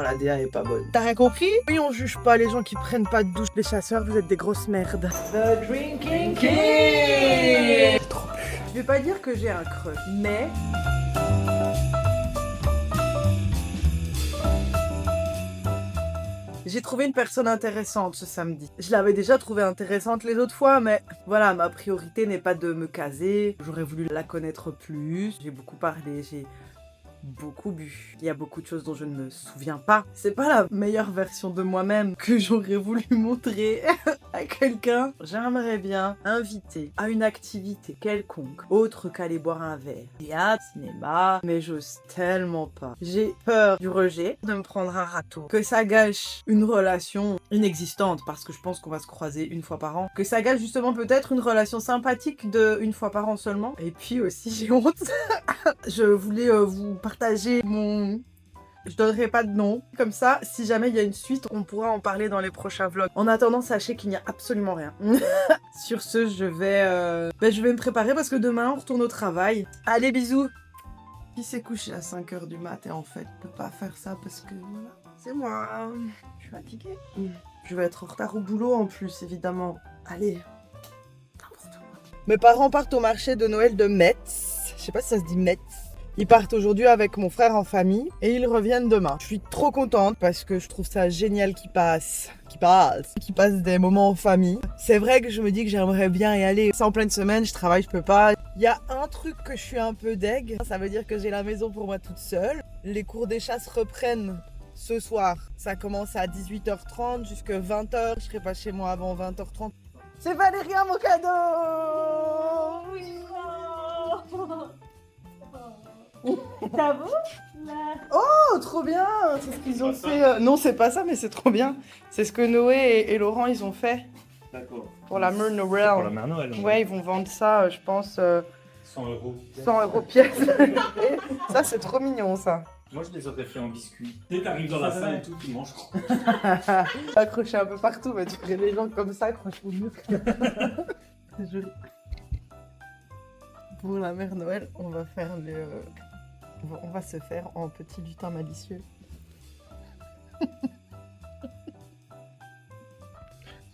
la DA est pas bonne. T'as rien compris? Oui, on juge pas les gens qui prennent pas de douche. Les chasseurs, vous êtes des grosses merdes. The Drinking King. J'ai trop bu. Je vais pas dire que j'ai un crush, mais... J'ai trouvé une personne intéressante ce samedi. Je l'avais déjà trouvée intéressante les autres fois, mais voilà, ma priorité n'est pas de me caser. J'aurais voulu la connaître plus. J'ai beaucoup parlé, j'ai beaucoup bu. Il y a beaucoup de choses dont je ne me souviens pas. C'est pas la meilleure version de moi-même que j'aurais voulu montrer à quelqu'un. J'aimerais bien inviter à une activité quelconque, autre qu'aller boire un verre. Théâtre, cinéma, mais j'ose tellement pas. J'ai peur du rejet, de me prendre un râteau, que ça gâche une relation inexistante, parce que je pense qu'on va se croiser une fois par an, que ça gâche justement peut-être une relation sympathique de une fois par an seulement. Et puis aussi, j'ai honte. Je voulais vous partager mon... Je donnerai pas de nom. Comme ça, si jamais il y a une suite, on pourra en parler dans les prochains vlogs. En attendant, sachez qu'il n'y a absolument rien. Sur ce, je vais me préparer parce que demain, on retourne au travail. Allez, bisous. Qui s'est couché à 5h du mat et en fait, peut pas faire ça parce que voilà, c'est moi. Je suis fatiguée. Je vais être en retard au boulot en plus, évidemment. Allez. Mes parents partent au marché de Noël de Metz. Je sais pas si ça se dit Metz. Ils partent aujourd'hui avec mon frère en famille et ils reviennent demain. Je suis trop contente parce que je trouve ça génial qu'ils passent des moments en famille. C'est vrai que je me dis que j'aimerais bien y aller. C'est en pleine semaine, je travaille, je peux pas. Il y a un truc que je suis un peu deg. Ça veut dire que j'ai la maison pour moi toute seule. Les cours des chasses reprennent ce soir. Ça commence à 18h30 jusqu'à 20h. Je serai pas chez moi avant 20h30. C'est Valérien, mon cadeau! Oui! Ça vaut Oh, trop bien! C'est ce qu'ils ont fait. Non, c'est pas ça, mais c'est trop bien. C'est ce que Noé et Laurent, ils ont fait. D'accord. Pour la mère Noël. Pour la mère Noël. Ouais, ils vont vendre ça, je pense, 100 euros. 100 euros pièce. Ça, c'est trop mignon, ça. Moi, je les aurais fait en biscuit. Dès que t'arrives dans la salle et tout, tu manges. Accroché un peu partout, mais tu ferais les gens comme ça, accroche au mur. C'est joli. Pour la mère Noël, on va faire on va se faire en petit lutin malicieux.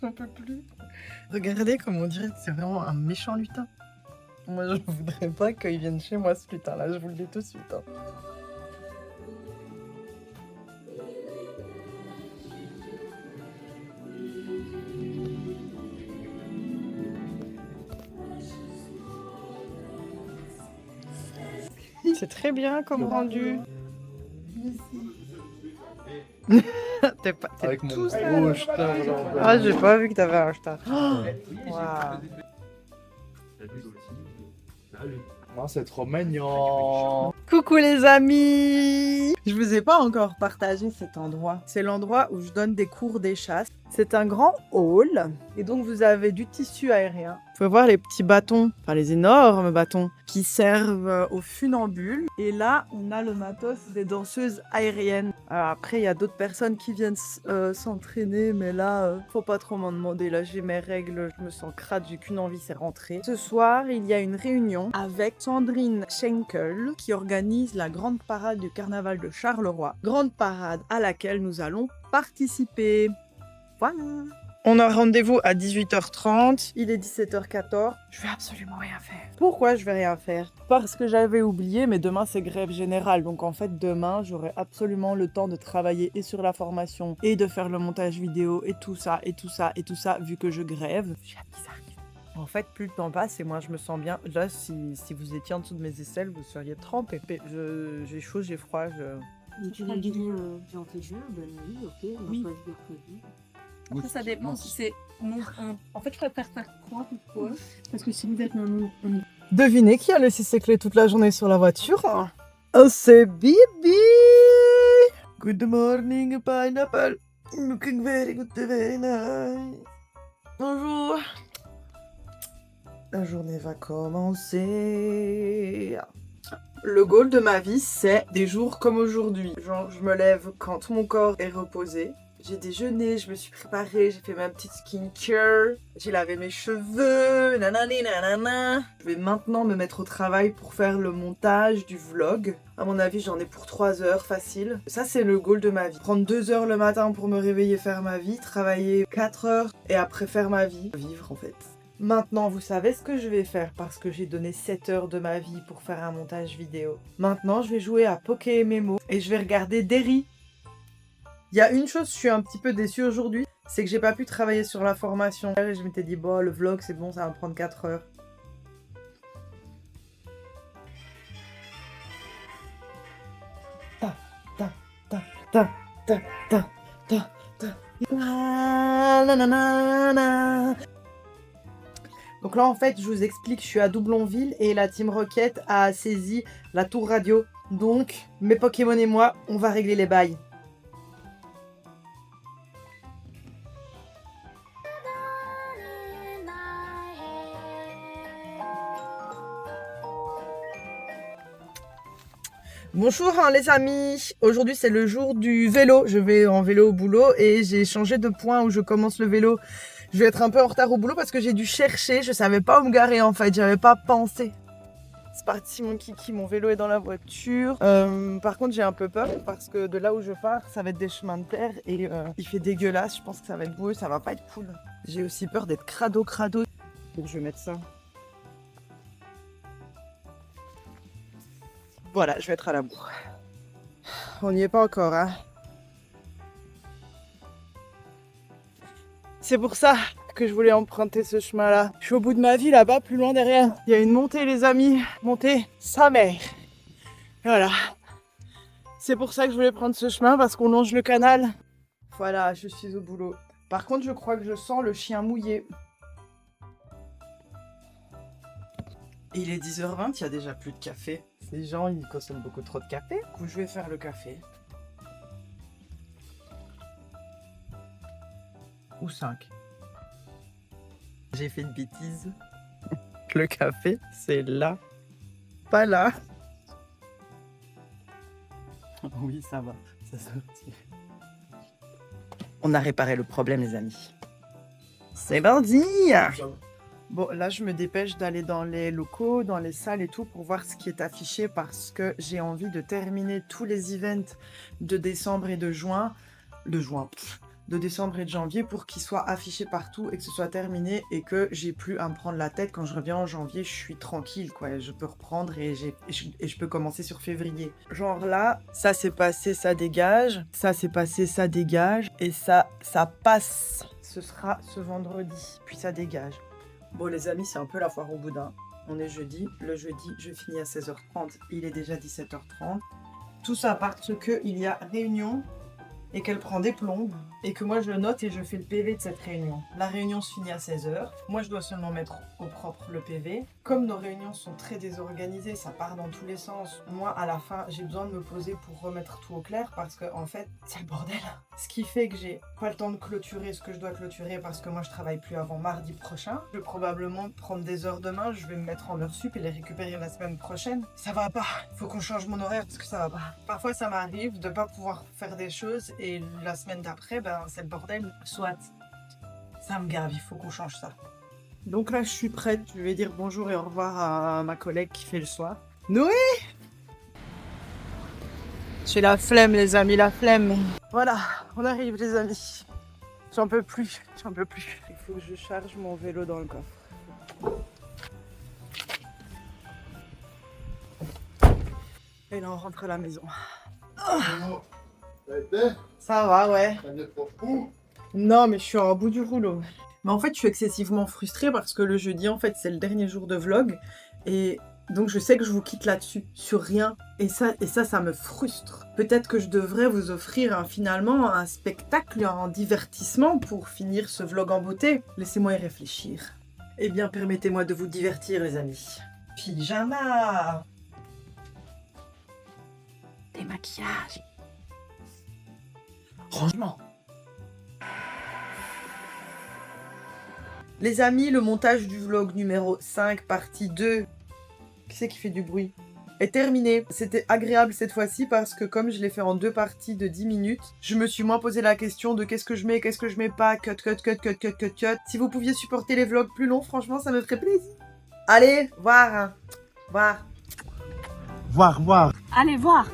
J'en peux plus. Regardez comme on dirait que c'est vraiment un méchant lutin. Moi, je voudrais pas qu'il vienne chez moi, ce lutin-là. Je vous le dis tout de suite. Hein. C'est très bien comme rendu. T'es avec mon tout gros jetin. Ah, j'ai pas vu que t'avais un jetin. Waouh. Oh, c'est trop mignon. Coucou les amis! Je vous ai pas encore partagé cet endroit. C'est l'endroit où je donne des cours d'échasse. C'est un grand hall et donc vous avez du tissu aérien. Vous pouvez voir les petits bâtons, enfin les énormes bâtons qui servent aux funambules. Et là, on a le matos des danseuses aériennes. Alors après, il y a d'autres personnes qui viennent s'entraîner, mais là, faut pas trop m'en demander. Là, j'ai mes règles, je me sens crade, j'ai qu'une envie, c'est rentrer. Ce soir, il y a une réunion avec Sandrine Schenkel qui organise la grande parade du carnaval de Charleroi. Grande parade à laquelle nous allons participer. Voilà. On a rendez-vous à 18h30, il est 17h14. Je vais absolument rien faire. Pourquoi je vais rien faire? Parce que j'avais oublié, mais demain c'est grève générale. Donc en fait, demain, j'aurai absolument le temps de travailler et sur la formation et de faire le montage vidéo et tout ça, et tout ça, et tout ça, vu que je grève. J'ai hâte que ça arrive. En fait, plus le temps passe et moi je me sens bien. Là, si vous étiez en dessous de mes aisselles, vous seriez trempés. J'ai chaud, j'ai froid, Tu l'as dit bien fait jeu, bonne nuit, ok, on Oui. va choisir mercredi. Après, ça dépend si c'est en fait, je préfère faire croire pourquoi. Parce que si vous êtes un Devinez qui a laissé ses clés toute la journée sur la voiture? Oh, c'est Bibi! Good morning, pineapple. Looking very good, very nice. Bonjour. La journée va commencer. Le goal de ma vie, c'est des jours comme aujourd'hui. Genre, je me lève quand mon corps est reposé. J'ai déjeuné, je me suis préparée, j'ai fait ma petite skincare, j'ai lavé mes cheveux, nanani nanana. Je vais maintenant me mettre au travail pour faire le montage du vlog. À mon avis, j'en ai pour 3 heures facile. Ça, c'est le goal de ma vie. Prendre 2 heures le matin pour me réveiller, faire ma vie, travailler 4 heures et après faire ma vie. Vivre en fait. Maintenant, vous savez ce que je vais faire parce que j'ai donné 7 heures de ma vie pour faire un montage vidéo. Maintenant, je vais jouer à Pokémon et je vais regarder Derry. Il y a une chose, je suis un petit peu déçue aujourd'hui, c'est que j'ai pas pu travailler sur la formation. Et je m'étais dit, bon, le vlog, c'est bon, ça va me prendre 4 heures. Ta, ta, ta, ta, ta, ta, ta, ta. Na, na, na, na, na. Donc là, en fait, je vous explique, je suis à Doublonville et la Team Rocket a saisi la tour radio. Donc, mes Pokémon et moi, on va régler les bails. Bonjour les amis, aujourd'hui c'est le jour du vélo, je vais en vélo au boulot et j'ai changé de point où je commence le vélo. Je vais être un peu en retard au boulot parce que j'ai dû chercher, je savais pas où me garer en fait, j'avais pas pensé. C'est parti mon kiki, mon vélo est dans la voiture. Par contre j'ai un peu peur parce que de là où je pars ça va être des chemins de terre et il fait dégueulasse, je pense que ça va être boueux, ça va pas être cool. J'ai aussi peur d'être crado. Donc je vais mettre ça. Voilà, je vais être à la bourre. On n'y est pas encore, hein. C'est pour ça que je voulais emprunter ce chemin-là. Je suis au bout de ma vie, là-bas, plus loin derrière. Il y a une montée, les amis. Montée, sa mère. Voilà. C'est pour ça que je voulais prendre ce chemin, parce qu'on longe le canal. Voilà, je suis au boulot. Par contre, je crois que je sens le chien mouillé. Il est 10h20, il y a déjà plus de café. Ces gens, ils consomment beaucoup trop de café. Du coup, je vais faire le café. Ou 5. J'ai fait une bêtise. Le café, c'est là. Pas là. Oui, ça va. Ça sortit. On a réparé le problème, les amis. C'est parti! Bon, là, je me dépêche d'aller dans les locaux, dans les salles et tout pour voir ce qui est affiché parce que j'ai envie de terminer tous les events de décembre et de juin. De décembre et de janvier pour qu'ils soient affichés partout et que ce soit terminé et que j'ai plus à me prendre la tête. Quand je reviens en janvier, je suis tranquille, quoi. Je peux reprendre et je peux commencer sur février. Genre là, ça s'est passé, ça dégage. Ça s'est passé, ça dégage. Et ça passe. Ce sera ce vendredi. Puis ça dégage. Bon les amis, c'est un peu la foire au boudin. On est jeudi. Le jeudi, je finis à 16h30. Il est déjà 17h30. Tout ça parce qu'il y a réunion et qu'elle prend des plombes et que moi je note et je fais le PV de cette réunion. La réunion se finit à 16h. Moi je dois seulement mettre au propre le PV. Comme nos réunions sont très désorganisées, ça part dans tous les sens. Moi à la fin, j'ai besoin de me poser pour remettre tout au clair parce que en fait, c'est le bordel. Ce qui fait que j'ai pas le temps de clôturer ce que je dois clôturer parce que moi je travaille plus avant mardi prochain. Je vais probablement prendre des heures demain, je vais me mettre en heures sup et les récupérer la semaine prochaine. Ça va pas. Faut qu'on change mon horaire parce que ça va pas. Parfois ça m'arrive de pas pouvoir faire des choses et la semaine d'après, ben c'est le bordel. Soit ça me gave, il faut qu'on change ça. Donc là je suis prête, je vais dire bonjour et au revoir à ma collègue qui fait le soir. Noé! J'ai la flemme les amis, la flemme. Voilà, on arrive les amis. J'en peux plus, j'en peux plus. Il faut que je charge mon vélo dans le coffre. Et là on rentre à la maison. Ça va, ouais. Non, mais je suis en bout du rouleau. Mais en fait, je suis excessivement frustrée parce que le jeudi, en fait, c'est le dernier jour de vlog. Et donc, je sais que je vous quitte là-dessus, sur rien. Et ça me frustre. Peut-être que je devrais vous offrir finalement un spectacle, un divertissement pour finir ce vlog en beauté. Laissez-moi y réfléchir. Eh bien, permettez-moi de vous divertir, les amis. Pyjama! Démaquillage! Rangement. Les amis, le montage du vlog numéro 5, partie 2. Qui c'est qui fait du bruit? est terminé. C'était agréable cette fois-ci parce que comme je l'ai fait en 2 parties de 10 minutes, je me suis moins posé la question de qu'est-ce que je mets pas, cut. Si vous pouviez supporter les vlogs plus longs, franchement, ça me ferait plaisir. Allez, voir. Allez voir.